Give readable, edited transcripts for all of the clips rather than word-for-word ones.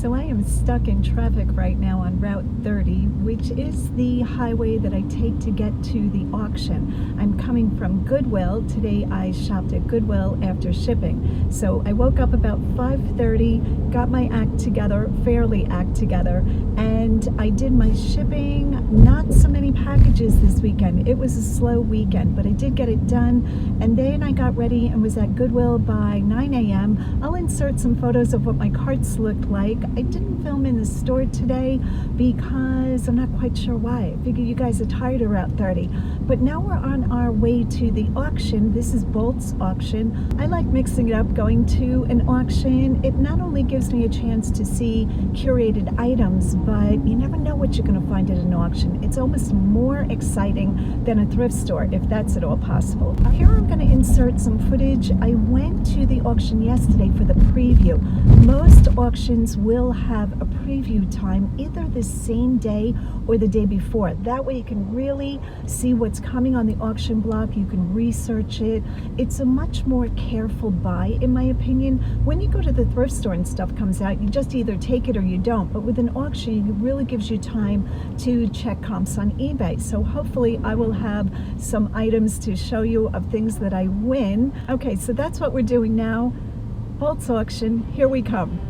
So I am stuck in traffic right now on Route 30, which is the highway that I take to get to the auction. I'm coming from Goodwill. Today I shopped at Goodwill after shipping. So I woke up about 5:30, got my act together, and I did my shipping. Not so many packages this weekend. It was a slow weekend, but I did get it done. And then I got ready and was at Goodwill by 9 a.m. I'll insert some photos of what my carts looked like. I didn't film in the store today because I'm not quite sure why. I figure you guys are tired of Route 30. But now we're on our way to the auction. This is Bolt's auction. I like mixing it up, going to an auction. It not only gives me a chance to see curated items, but you never know what you're going to find at an auction. It's almost more exciting than a thrift store, if that's at all possible. Here I'm going to insert some footage. I went to the auction yesterday for the preview. Most auctions will have a preview time either the same day or the day before. That way you can really see what's coming on the auction block. You can research it. It's a much more careful buy, in my opinion. When you go to the thrift store and stuff comes out, you just either take it or you don't. But with an auction, it really gives you time to check comps on eBay. So hopefully I will have some items to show you of things that I win. Okay, so that's what we're doing now. Bolt's auction, here we come.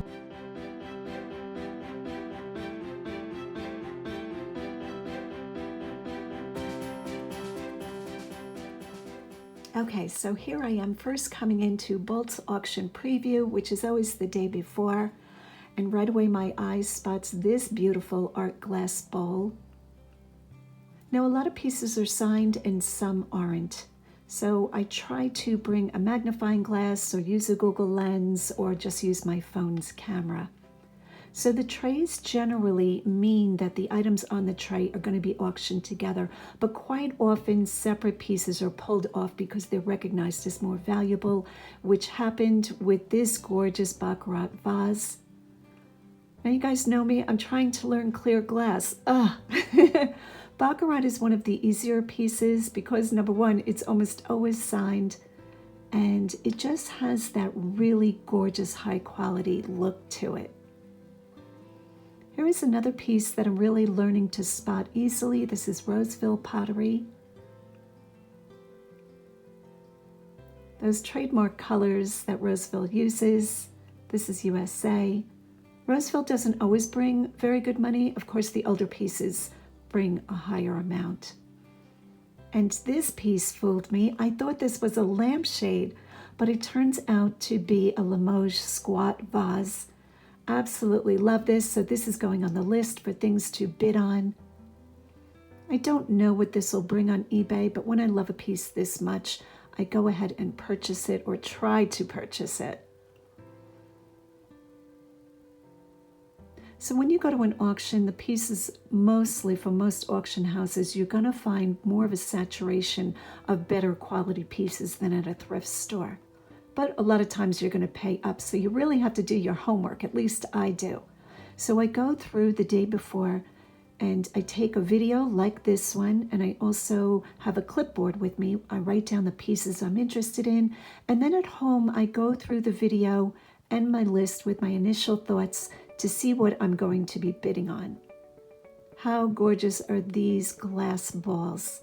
Okay, so here I am first coming into Bolt's auction preview, which is always the day before. And right away my eye spots this beautiful art glass bowl. Now a lot of pieces are signed and some aren't. So I try to bring a magnifying glass or use a Google Lens or just use my phone's camera. So the trays generally mean that the items on the tray are going to be auctioned together, but quite often separate pieces are pulled off because they're recognized as more valuable, which happened with this gorgeous Baccarat vase. Now you guys know me, I'm trying to learn clear glass. Baccarat is one of the easier pieces because number one, it's almost always signed and it just has that really gorgeous high quality look to it. Here is another piece that I'm really learning to spot easily. This is Roseville Pottery. Those trademark colors that Roseville uses. This is USA. Roseville doesn't always bring very good money. Of course, the older pieces bring a higher amount. And this piece fooled me. I thought this was a lampshade, but it turns out to be a Limoges squat vase. Absolutely love this. So this is going on the list for things to bid on. I don't know what this will bring on eBay, but when I love a piece this much, I go ahead and purchase it or try to purchase it. So when you go to an auction, the pieces mostly from most auction houses, you're going to find more of a saturation of better quality pieces than at a thrift store. But a lot of times you're going to pay up, so you really have to do your homework, at least I do. So I go through the day before and I take a video like this one, and I also have a clipboard with me. I write down the pieces I'm interested in, and then at home I go through the video and my list with my initial thoughts to see what I'm going to be bidding on. How gorgeous are these glass balls?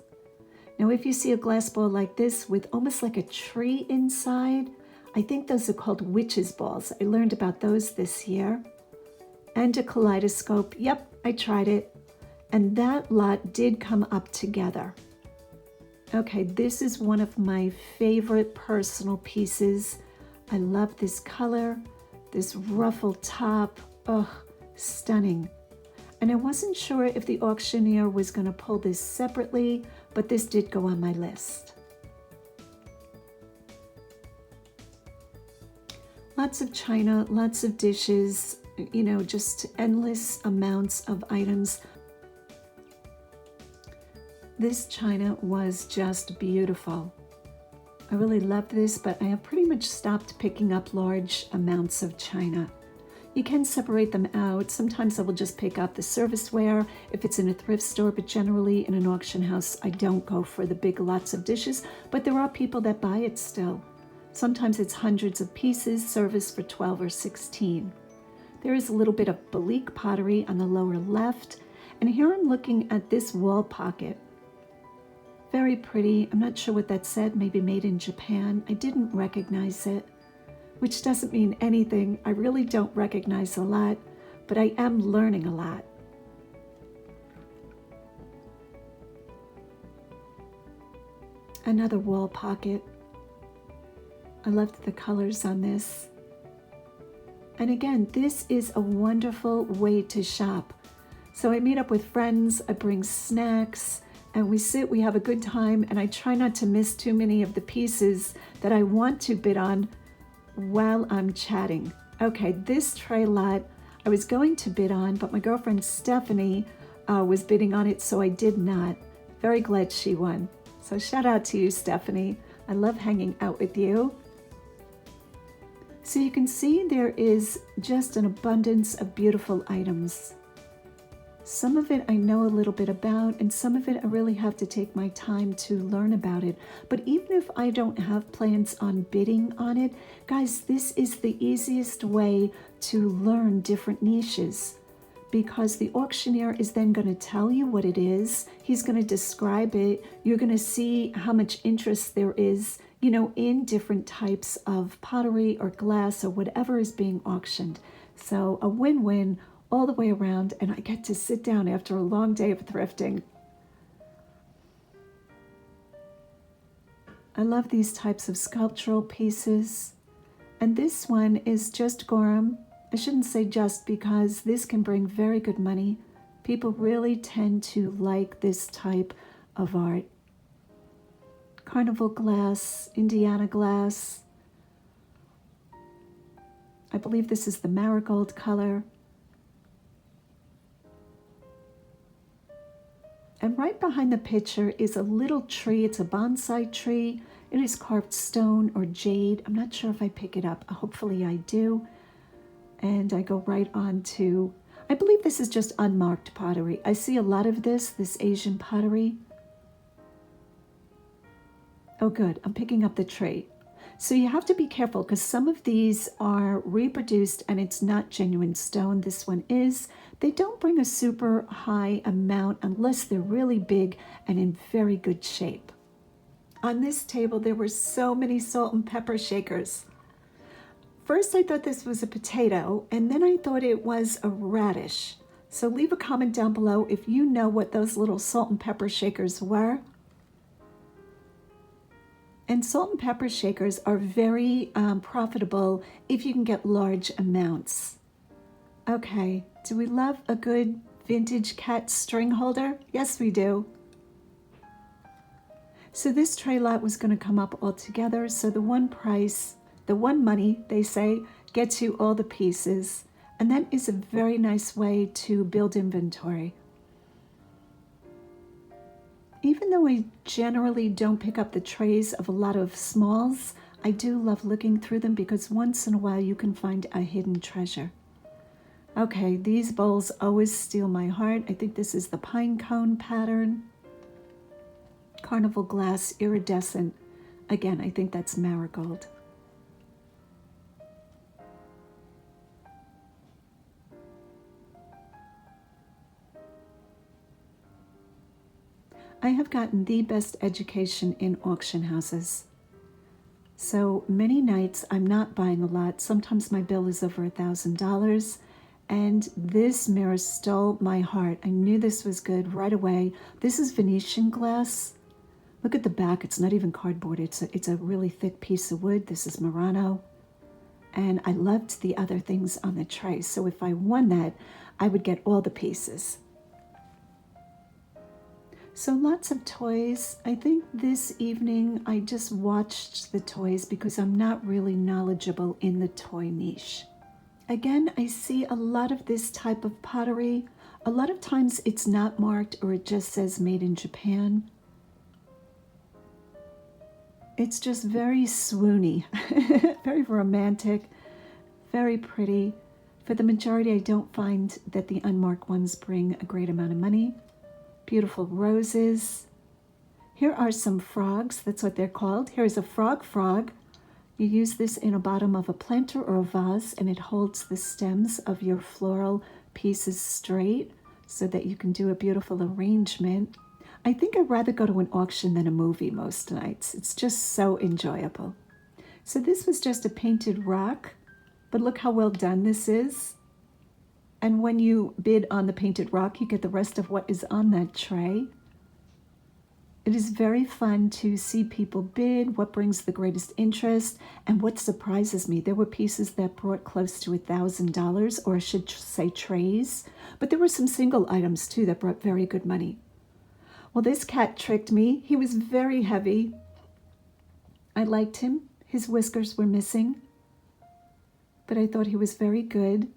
Now, if you see a glass ball like this with almost like a tree inside, I think those are called witches' balls. I learned about those this year. And a kaleidoscope. Yep, I tried it. And that lot did come up together. Okay, this is one of my favorite personal pieces. I love this color, this ruffled top. Oh, stunning. And I wasn't sure if the auctioneer was going to pull this separately, but this did go on my list. Lots of china, lots of dishes, you know, just endless amounts of items. This china was just beautiful. I really love this, but I have pretty much stopped picking up large amounts of china. You can separate them out. Sometimes I will just pick up the serviceware if it's in a thrift store, but generally in an auction house, I don't go for the big lots of dishes, but there are people that buy it still. Sometimes it's hundreds of pieces, service for 12 or 16. There is a little bit of Belleek pottery on the lower left. And here I'm looking at this wall pocket. Very pretty. I'm not sure what that said, maybe made in Japan. I didn't recognize it, which doesn't mean anything. I really don't recognize a lot, but I am learning a lot. Another wall pocket. I loved the colors on this. And again, this is a wonderful way to shop. So I meet up with friends, I bring snacks, and we sit, we have a good time, and I try not to miss too many of the pieces that I want to bid on while I'm chatting. Okay, this tray lot I was going to bid on, but my girlfriend Stephanie was bidding on it, so I did not. Very glad she won. So shout out to you, Stephanie. I love hanging out with you. So you can see there is just an abundance of beautiful items. Some of it I know a little bit about, and some of it I really have to take my time to learn about it. But even if I don't have plans on bidding on it, guys, this is the easiest way to learn different niches, because the auctioneer is then going to tell you what it is. He's going to describe it. You're going to see how much interest there is, you know, in different types of pottery or glass or whatever is being auctioned. So a win-win all the way around, and I get to sit down after a long day of thrifting. I love these types of sculptural pieces. And this one is just Gorham. I shouldn't say just, because this can bring very good money. People really tend to like this type of art. Carnival glass, Indiana glass. I believe this is the marigold color. And right behind the picture is a little tree. It's a bonsai tree. It is carved stone or jade. I'm not sure if I pick it up. Hopefully I do. And I go right on to, I believe this is just unmarked pottery. I see a lot of this Asian pottery. Oh good, I'm picking up the tree. So you have to be careful, because some of these are reproduced and it's not genuine stone. This one is. They don't bring a super high amount unless they're really big and in very good shape. On this table there were so many salt and pepper shakers. First I thought this was a potato, and then I thought it was a radish. So leave a comment down below if you know what those little salt and pepper shakers were. And salt and pepper shakers are very profitable if you can get large amounts. Okay, do we love a good vintage cat string holder? Yes, we do. So this tray lot was going to come up all together. So the one price, the one money, they say, gets you all the pieces. And that is a very nice way to build inventory. Even though I generally don't pick up the trays of a lot of smalls, I do love looking through them, because once in a while you can find a hidden treasure. Okay, these bowls always steal my heart. I think this is the pine cone pattern. Carnival glass, iridescent. Again, I think that's marigold. I have gotten the best education in auction houses. So many nights I'm not buying a lot. Sometimes my bill is over $1,000. And this mirror stole my heart. I knew this was good right away. This is Venetian glass. Look at the back. It's not even cardboard. It's a really thick piece of wood. This is Murano. And I loved the other things on the tray. So if I won that, I would get all the pieces. So lots of toys. I think this evening I just watched the toys because I'm not really knowledgeable in the toy niche. Again, I see a lot of this type of pottery. A lot of times it's not marked, or it just says made in Japan. It's just very swoony, very romantic, very pretty. For the majority, I don't find that the unmarked ones bring a great amount of money. Beautiful roses. Here are some frogs. That's what they're called. Here's a frog. You use this in a bottom of a planter or a vase, and it holds the stems of your floral pieces straight so that you can do a beautiful arrangement. I think I'd rather go to an auction than a movie most nights. It's just so enjoyable. So this was just a painted rock, but look how well done this is. And when you bid on the painted rock, you get the rest of what is on that tray. It is very fun to see people bid, what brings the greatest interest, and what surprises me. There were pieces that brought close to $1,000, or I should say trays, but there were some single items too that brought very good money. Well, this cat tricked me. He was very heavy. I liked him. His whiskers were missing, but I thought he was very good.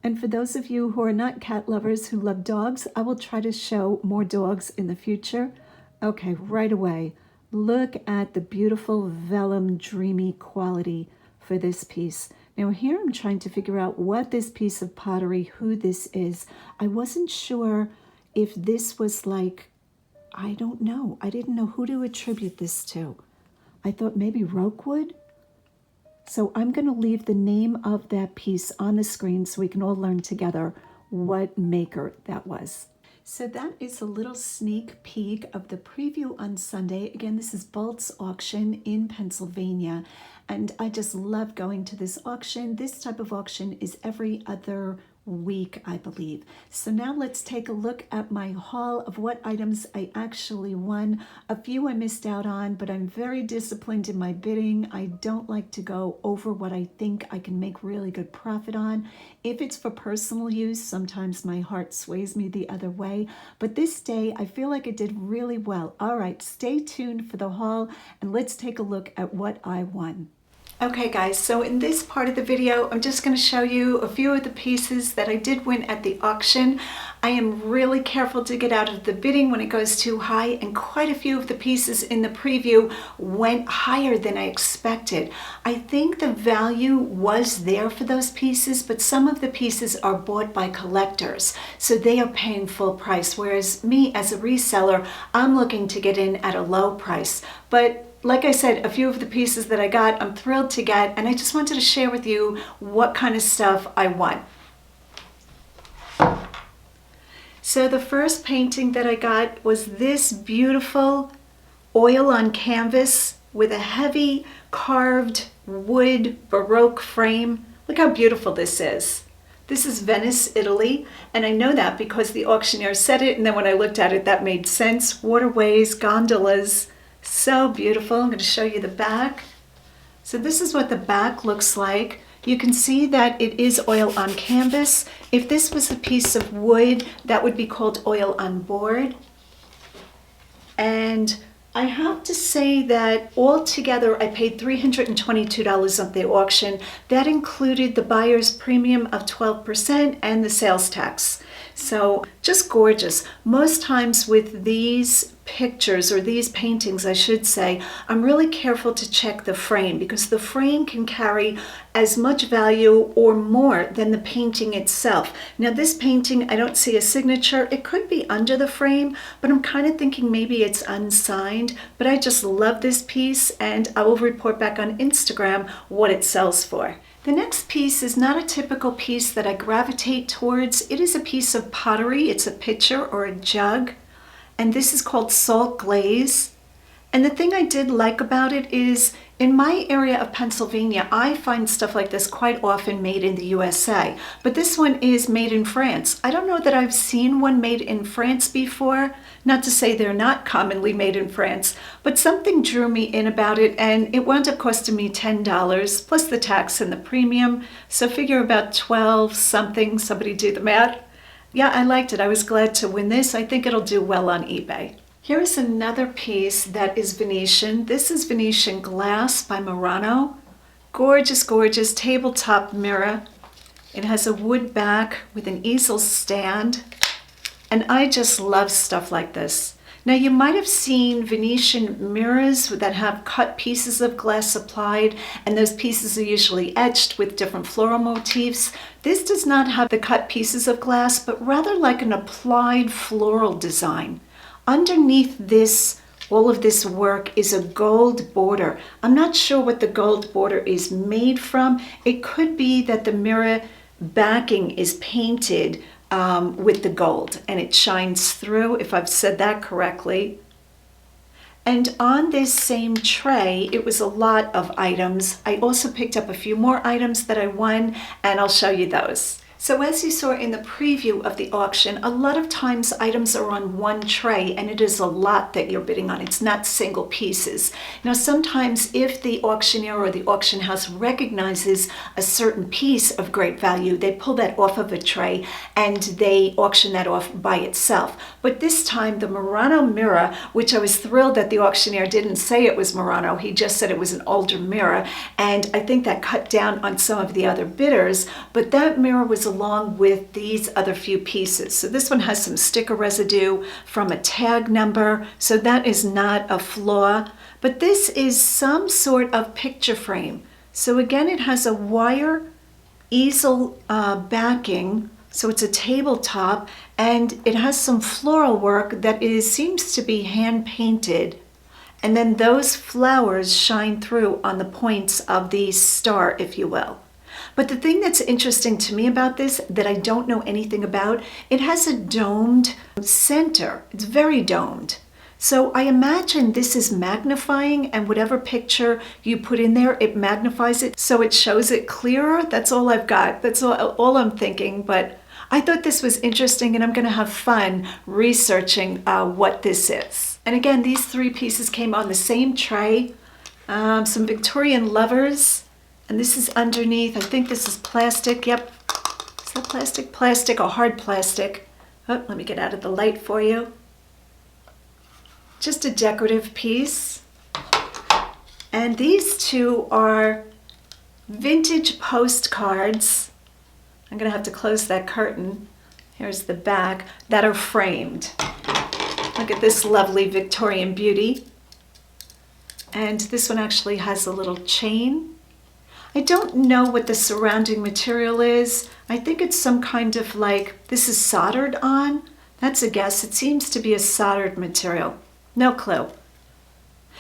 And for those of you who are not cat lovers who love dogs, I will try to show more dogs in the future. Okay, right away, look at the beautiful vellum dreamy quality for this piece. Now here I'm trying to figure out what this piece of pottery, who this is. I wasn't sure if this was like, I don't know. I didn't know who to attribute this to. I thought maybe Rokewood. So I'm going to leave the name of that piece on the screen so we can all learn together what maker that was. So that is a little sneak peek of the preview on Sunday. Again, this is Bolt's auction in Pennsylvania, and I just love going to this auction. This type of auction is every other week, I believe. So now let's take a look at my haul of what items I actually won. A few I missed out on, but I'm very disciplined in my bidding. I don't like to go over what I think I can make really good profit on. If it's for personal use, sometimes my heart sways me the other way, but this day I feel like I did really well. All right, stay tuned for the haul and let's take a look at what I won. Okay guys, so in this part of the video, I'm just going to show you a few of the pieces that I did win at the auction. I am really careful to get out of the bidding when it goes too high, and quite a few of the pieces in the preview went higher than I expected. I think the value was there for those pieces, but some of the pieces are bought by collectors, so they are paying full price, whereas me as a reseller, I'm looking to get in at a low price. But like I said, a few of the pieces that I got, I'm thrilled to get, and I just wanted to share with you what kind of stuff I won. So the first painting that I got was this beautiful oil on canvas with a heavy carved wood Baroque frame. Look how beautiful this is. This is Venice, Italy, and I know that because the auctioneer said it, and then when I looked at it, that made sense. Waterways, gondolas. So beautiful. I'm going to show you the back. So this is what the back looks like. You can see that it is oil on canvas. If this was a piece of wood, that would be called oil on board. And I have to say that altogether I paid $322 at the auction. That included the buyer's premium of 12% and the sales tax. So just gorgeous. Most times with these pictures, or these paintings I should say, I'm really careful to check the frame, because the frame can carry as much value or more than the painting itself. Now this painting, I don't see a signature. It could be under the frame, but I'm kind of thinking maybe it's unsigned. But I just love this piece, and I will report back on Instagram what it sells for. The next piece is not a typical piece that I gravitate towards. It is a piece of pottery. It's a pitcher or a jug, and this is called Salt Glaze. And the thing I did like about it is, in my area of Pennsylvania, I find stuff like this quite often made in the USA, but this one is made in France. I don't know that I've seen one made in France before. Not to say they're not commonly made in France, but something drew me in about it, and it wound up costing me $10 plus the tax and the premium. So figure about 12 something, somebody do the math. Yeah, I liked it. I was glad to win this. I think it'll do well on eBay. Here is another piece that is Venetian. This is Venetian glass by Murano. Gorgeous, gorgeous tabletop mirror. It has a wood back with an easel stand. And I just love stuff like this. Now you might have seen Venetian mirrors that have cut pieces of glass applied, and those pieces are usually etched with different floral motifs. This does not have the cut pieces of glass, but rather like an applied floral design. Underneath this All of this work is a gold border. I'm not sure what the gold border is made from. It could be that the mirror backing is painted with the gold and it shines through, if I've said that correctly. And on this same tray, it was a lot of items. I also picked up a few more items that I won, and I'll show you those. So as you saw in the preview of the auction, a lot of times items are on one tray and it is a lot that you're bidding on. It's not single pieces. Now sometimes if the auctioneer or the auction house recognizes a certain piece of great value, they pull that off of a tray and they auction that off by itself. But this time the Murano mirror, which I was thrilled that the auctioneer didn't say it was Murano, he just said it was an older mirror, and I think that cut down on some of the other bidders, but that mirror was along with these other few pieces. So this one has some sticker residue from a tag number, so that is not a flaw, but this is some sort of picture frame. So again, it has a wire easel backing, so it's a tabletop, and it has some floral work that seems to be hand painted, and then those flowers shine through on the points of the star, if you will. But the thing that's interesting to me about this that I don't know anything about, it has a domed center. It's very domed. So I imagine this is magnifying, and whatever picture you put in there, it magnifies it so it shows it clearer. That's all I've got. That's all I'm thinking. But I thought this was interesting, and I'm going to have fun researching what this is. And again, these three pieces came on the same tray. Some Victorian lovers. And this is underneath. I think this is plastic. Yep. Is that plastic? Plastic or hard plastic. Oh, let me get out of the light for you. Just a decorative piece. And these two are vintage postcards. I'm going to have to close that curtain. Here's the back. That are framed. Look at this lovely Victorian beauty. And this one actually has a little chain. I don't know what the surrounding material is. I think it's some kind of this is soldered on. That's a guess. It seems to be a soldered material. No clue.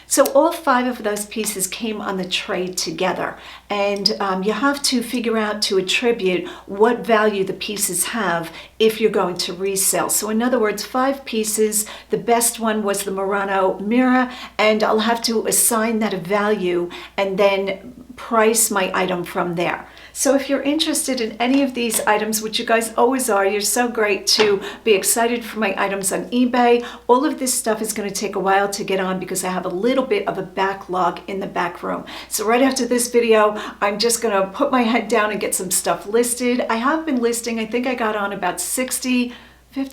So all five of those pieces came on the tray together, and you have to figure out to attribute what value the pieces have if you're going to resell. So in other words, 5 pieces, the best one was the Murano mirror, and I'll have to assign that a value and then price my item from there. So if you're interested in any of these items, which you guys always are, you're so great to be excited for my items on eBay. All of this stuff is going to take a while to get on because I have a little bit of a backlog in the back room. So right after this video, I'm just going to put my head down and get some stuff listed. I have been listing, I think I got on about 50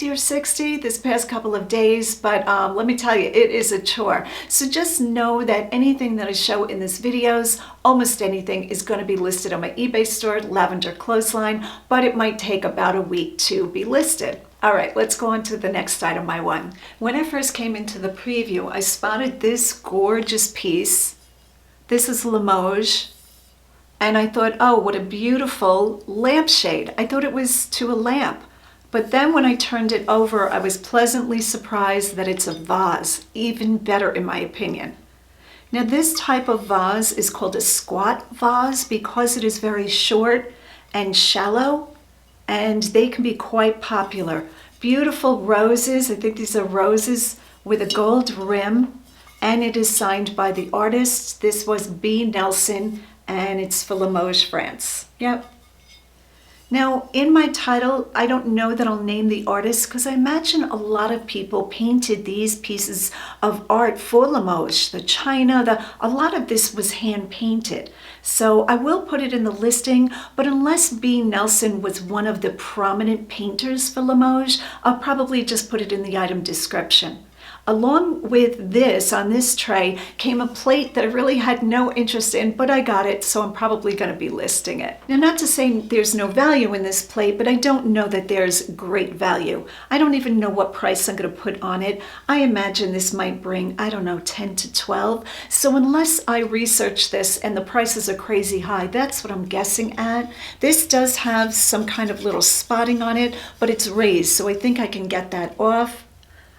or 60 this past couple of days, but let me tell you, it is a chore. So just know that anything that I show in these videos, almost anything, is going to be listed on my eBay store, Lavenderclothesline, but it might take about a week to be listed. All right, let's go on to the next item I won. When I first came into the preview, I spotted this gorgeous piece. This is Limoges. And I thought, oh, what a beautiful lampshade. I thought it was to a lamp. But then when I turned it over, I was pleasantly surprised that it's a vase, even better in my opinion. Now this type of vase is called a squat vase because it is very short and shallow, and they can be quite popular. Beautiful roses, I think these are roses with a gold rim, and it is signed by the artist. This was B. Nelson, and it's for Limoges, France. Yep. Now, in my title, I don't know that I'll name the artist because I imagine a lot of people painted these pieces of art for Limoges. The china, a lot of this was hand painted. So I will put it in the listing, but unless B. Nelson was one of the prominent painters for Limoges, I'll probably just put it in the item description. Along with this, on this tray, came a plate that I really had no interest in, but I got it, so I'm probably going to be listing it. Now, not to say there's no value in this plate, but I don't know that there's great value. I don't even know what price I'm going to put on it. I imagine this might bring, I don't know, 10 to 12. So unless I research this and the prices are crazy high, that's what I'm guessing at. This does have some kind of little spotting on it, but it's raised, so I think I can get that off.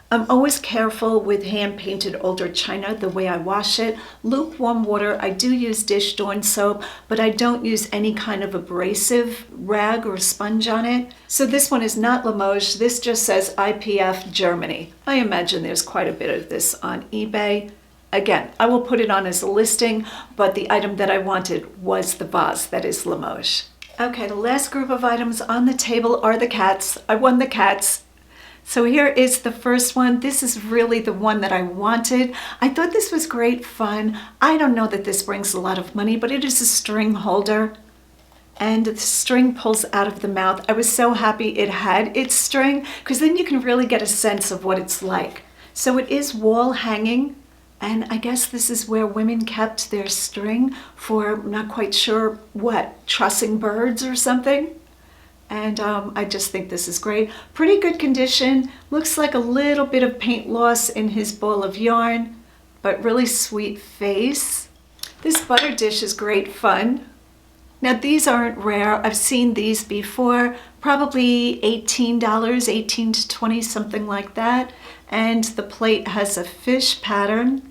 I'm always careful with hand-painted older china, the way I wash it. Lukewarm water, I do use dish Dawn soap, but I don't use any kind of abrasive rag or sponge on it. So this one is not Limoges, this just says IPF Germany. I imagine there's quite a bit of this on eBay. Again, I will put it on as a listing, but the item that I wanted was the vase that is Limoges. Okay, the last group of items on the table are the cats. I won the cats. So here is the first one. This is really the one that I wanted. I thought this was great fun. I don't know that this brings a lot of money, but it is a string holder. And the string pulls out of the mouth. I was so happy it had its string, because then you can really get a sense of what it's like. So it is wall hanging. And I guess this is where women kept their string for, I'm not quite sure what, trussing birds or something. And I just think this is great. Pretty good condition. Looks like a little bit of paint loss in his ball of yarn, but really sweet face. This butter dish is great fun. Now these aren't rare. I've seen these before, probably $18, 18 to 20, something like that. And the plate has a fish pattern.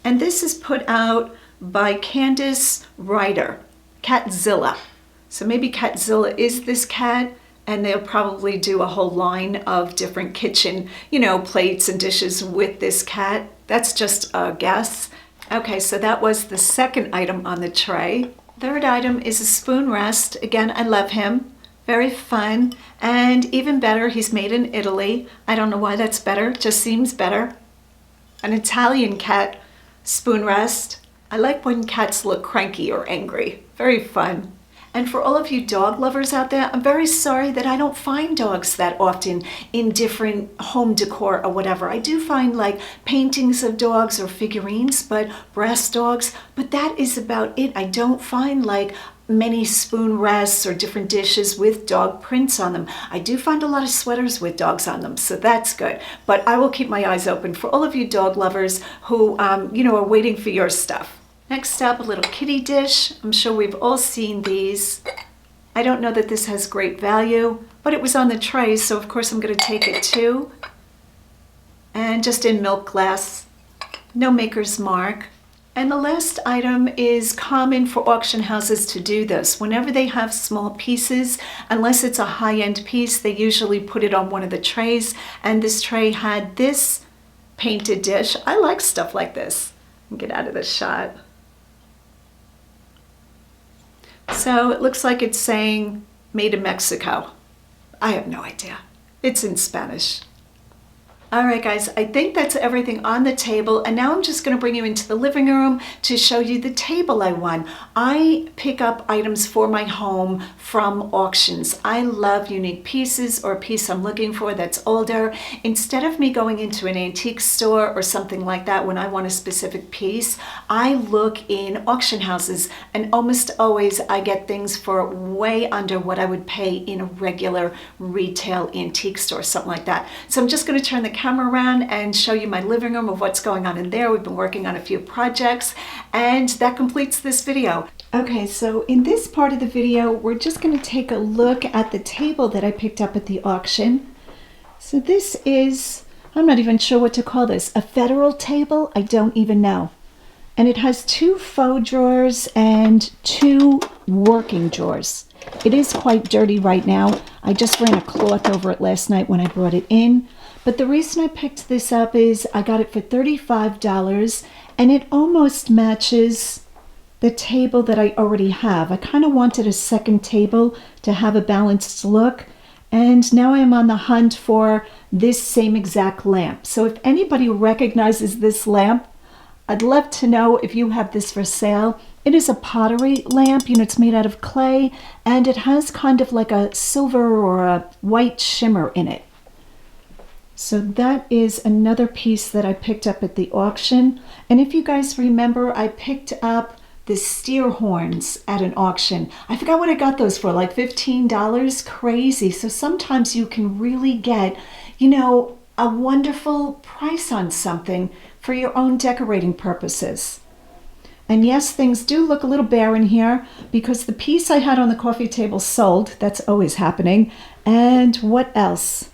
And this is put out by Candace Ryder, Catzilla. So maybe Catzilla is this cat, and they'll probably do a whole line of different kitchen, plates and dishes with this cat. That's just a guess. Okay, so that was the second item on the tray. Third item is a spoon rest. Again, I love him. Very fun, and even better, he's made in Italy. I don't know why that's better, just seems better. An Italian cat spoon rest. I like when cats look cranky or angry. Very fun. And for all of you dog lovers out there, I'm very sorry that I don't find dogs that often in different home decor or whatever. I do find like paintings of dogs or figurines, but brass dogs, but that is about it. I don't find like many spoon rests or different dishes with dog prints on them. I do find a lot of sweaters with dogs on them, so that's good. But I will keep my eyes open for all of you dog lovers who, are waiting for your stuff. Next up, a little kitty dish. I'm sure we've all seen these. I don't know that this has great value, but it was on the tray, so of course I'm going to take it too. And just in milk glass, no maker's mark. And the last item is common for auction houses to do this. Whenever they have small pieces, unless it's a high-end piece, they usually put it on one of the trays. And this tray had this painted dish. I like stuff like this. Get out of the shot. So it looks like it's saying made in Mexico. I have no idea. It's in Spanish. All right, guys, I think that's everything on the table. And now I'm just going to bring you into the living room to show you the table I won. I pick up items for my home from auctions. I love unique pieces or a piece I'm looking for that's older. Instead of me going into an antique store or something like that when I want a specific piece, I look in auction houses, and almost always I get things for way under what I would pay in a regular retail antique store, something like that. So I'm just going to turn the camera around and show you my living room of what's going on in there. We've been working on a few projects, and that completes this video. Okay, so in this part of the video, we're just going to take a look at the table that I picked up at the auction. So this is, I'm not even sure what to call this, a federal table? I don't even know. And it has 2 faux drawers and 2 working drawers. It is quite dirty right now. I just ran a cloth over it last night when I brought it in. But the reason I picked this up is I got it for $35, and it almost matches the table that I already have. I kind of wanted a second table to have a balanced look, and now I am on the hunt for this same exact lamp. So if anybody recognizes this lamp, I'd love to know if you have this for sale. It is a pottery lamp, it's made out of clay, and it has kind of like a silver or a white shimmer in it. So that is another piece that I picked up at the auction. And if you guys remember, I picked up the steer horns at an auction. I forgot what I got those for, like $15, crazy. So sometimes you can really get, a wonderful price on something for your own decorating purposes. And yes, things do look a little bare in here because the piece I had on the coffee table sold. That's always happening. And what else?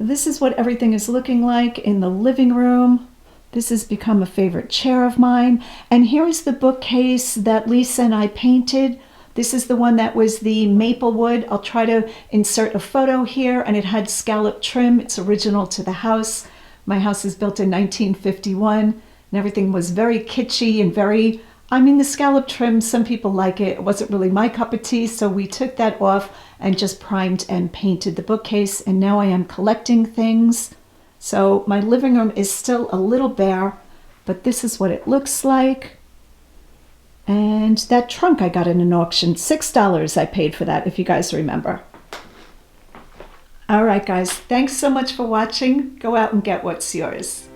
This is what everything is looking like in the living room. This has become a favorite chair of mine. And here is the bookcase that Lisa and I painted. This is the one that was the maple wood. I'll try to insert a photo here, and it had scallop trim. It's original to the house. My house is built in 1951, and everything was very kitschy and very, I mean, the scallop trim, some people like it. It wasn't really my cup of tea, so we took that off and just primed and painted the bookcase, and now I am collecting things. So my living room is still a little bare, but this is what it looks like. And that trunk I got in an auction, $6 I paid for that, if you guys remember. All right, guys, thanks so much for watching. Go out and get what's yours.